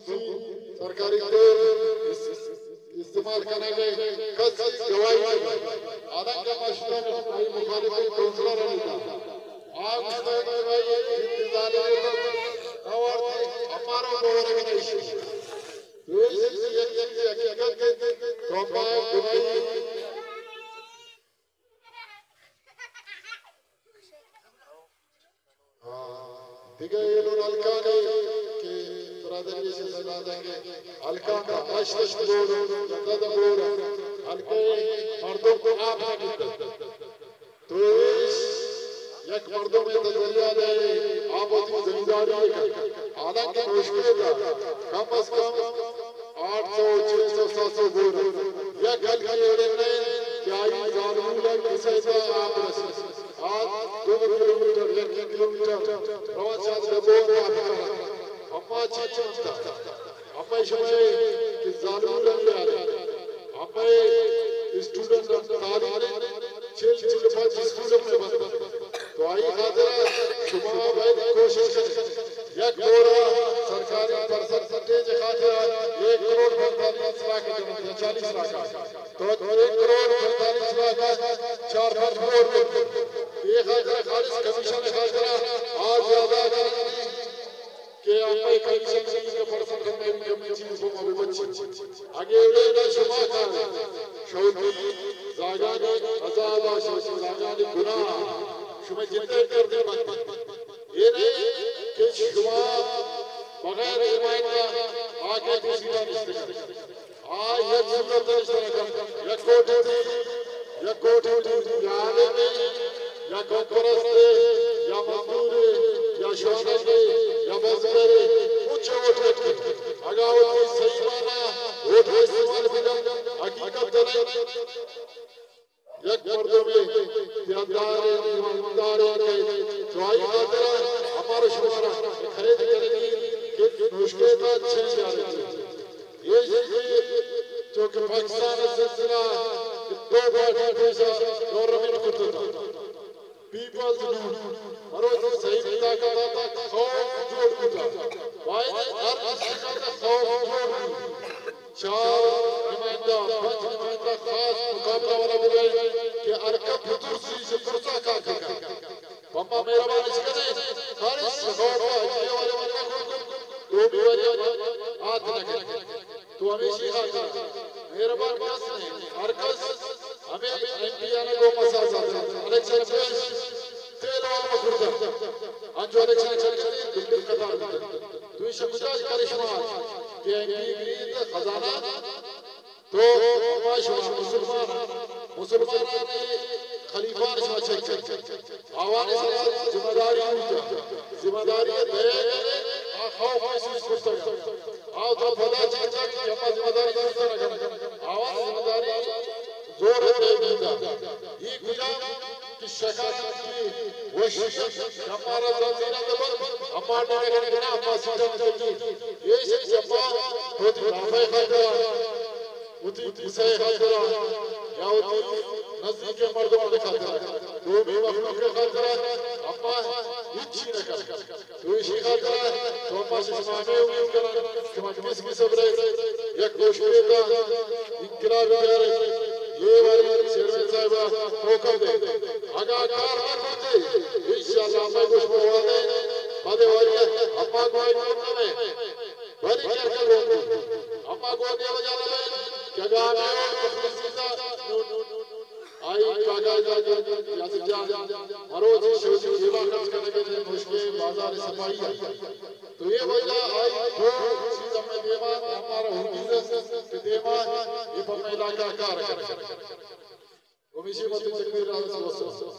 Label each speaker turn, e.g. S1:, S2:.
S1: سرکاری تیل استعمال کرنے کے کس گواہی حالانکہ مشہور بھائی مخالف کونسلر رہتا آپ مستقل بھائی انتظالی اور ہمارا بہت نہیں حقیقت توبہ گواہی دیگه ایلون الکانی که برادری سے صدا دیں گے الکان کا اشتش بور زدہ بور الکے مردوں کو آپ نے کتا تو اس یک مردوں میں تجریہ دے آپ ہوتی زمینداری ہے حالانکہ مشکل تھا کم از کم 800 600 700 بور یک ہلکی ایڑے نہیں کہ آئی ظالمون ہے کسے تھا آپ رسل آج 2 کلومیٹر 1 کلومیٹر روان شاید لبور آپ کرا اپا چیچ منتا اپا شمائے کہ ظالمون لگی آلے اپا اسٹوڈنٹ تعلیم نے چھل پانچ اسکولوں میں بند تو آئی خاطرہ شما بھائی کوشش کریں یک دورہ سرکاری پرسنٹیج خاطرہ 1 کروڑ 45 لاکھ یا 40 لاکھ تو 1 کروڑ 45 لاکھ 4-5 کروڑ یہ خاطرہ خالص کمیشن خاطرہ آج زیادہ کریں کہ آپ ایک کمیشن سے اس کا پرسنٹ ہمیں کمی چیز ہوں ابھی بچی آگے اڑے شما کھا شوقی زاگانی عذاب شوقی زاگانی گناہ شما جتنے کر دے بات یہ نہیں کہ شما بغیر ایمان کا آگے کسی کا نشتے کریں آج یک صورت نشتے کریں یک کوٹی تھی یا عالمی یا کنکرستے یا مزدوری یا شوشنگی یا بزگری اچھے ووٹ اگر وہ صحیح مانا ووٹ استعمال بنا حقیقت نہیں یک مردوں میں دیندار تو آئی خاطرہ ہمارا شمارہ خرید کرنے کی مشکل کا اچھے جا رہے تھے یہ جو کہ پاکستان سلسلہ 2 پارٹی پیسہ گورنمنٹ کرتا تھا پیپلز نور اور وہ صحیح طاقت آتا خوف جوڑ کتا بھائی ہر کسی کا خوف جوڑ کتا 4 نمائندہ 5 نمائندہ خاص مقابلہ والا بولے کہ ارکب ترسی سے فرصہ کا بمبا میرا بانش کرے خارش خوف آجیے والے تو بھی وجہ آت نہ کرے تو ہمیشہ خاطر میرا بان کس نہیں ارکس ہمیں ایم پی آنے کو مساز آتا ہے الیکشن چویش تیل آن مکرتا انجو الیکشن چلتے دلدل قطار دیتا تو اسے مجاج کرشمہ آج کہ ایم پی گرید خزانہ تو ہمارے شما مسلمان نے خلیفان شما چک آوانے سے ذمہ داری ہوتا ذمہ داری دے خوف محسوس کرتا ہے آؤ تو بدا چاہتا کہ ہمارا ذمہ داری کرتا نہ کرنا آواز ذمہ داری زور ہے دیتا یہ کجا کہ شکایت کی وشش ہمارا زنزینہ دبر ہمارا نگرنا ہمارا سیدھا مجھے یہ شخص جمعہ ہوتی رافع خاطرہ ہوتی بسائے خاطرہ یا ہوتی نزدیک مردوں نے خاطرہ دو بھی مخلوق کے خاطرہ اپا ہچی نہ کر تو اسی خاطرہ تو اپا سے سمانے امید کرا شما کس کی صبر ہے یک دوشوری تا انقلاب بیارے یہ والی شیرمین صاحبہ موقع دے اگر کار نہ کرتے انشاءاللہ میں کچھ بڑھوا دیں بادے والی اپا کو آئی کرنا میں بڑی کر کر روکو اپا کو آنے وجہ میں کیا گا میں اور مخلصی تا آئی کاغا یاسر جان مروز شوزی جیبا خرچ کرنے کے لئے مشکل بازار صفائی ہے تو یہ وجہ آئی دو چیز ہمیں دیمان ہمارا حقیقت کہ دیمان یہ پر میں علاقہ کار ہے وہ میشی مطلب تکبیر رہا ہے